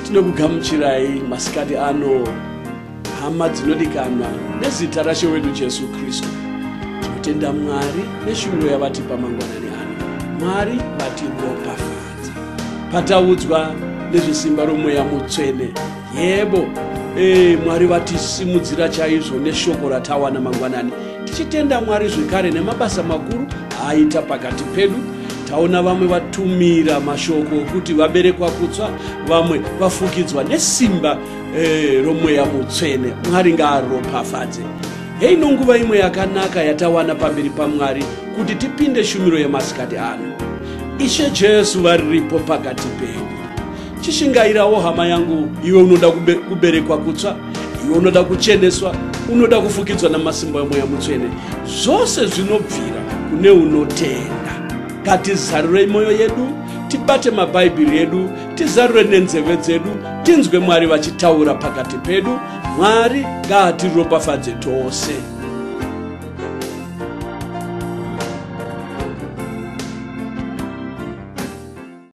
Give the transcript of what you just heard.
Tinokugamuchirai masikati ano hama dzinodikanwa nezita raShe wedu Jesu Kristu. Tinotenda Mwari neshumiro yavatipa mangwanani ano. Mwari vatiropafadza. Pataudzwa nezvesimba romweya mutsvene. Yebo, Mwari vatisimudzira chaizvo neshoko ratawana mangwanani. Tichitenda Mwari zvekare nemabasa makuru aita pakati pedu. Taona vamwe vatumira mashoko kuti vaberekwa kutsva, vamwe vafukidzwa nesimba romweya mutsvene. Mwari ngaaropafadze. Heino nguva imwe yakanaka yatawana pamberi paMwari kuti tipinde shumiro yemasikati ano. Ishe Jesu varipo pakati pedu. Chishingairawo hama yangu, iwe unoda kuberekwa kutsva, iwe unoda kucheneswa, unoda kufukidzwa namasimba omweya mutsvene. Zvose zvinobvira kune unotenda. Ngatizarure moyo yedu, tibate mabhaibheri edu, tizarure nenzeve dzedu, tinzwe Mwari vachitaura pakati pedu. Mwari ngatiropafadze tose.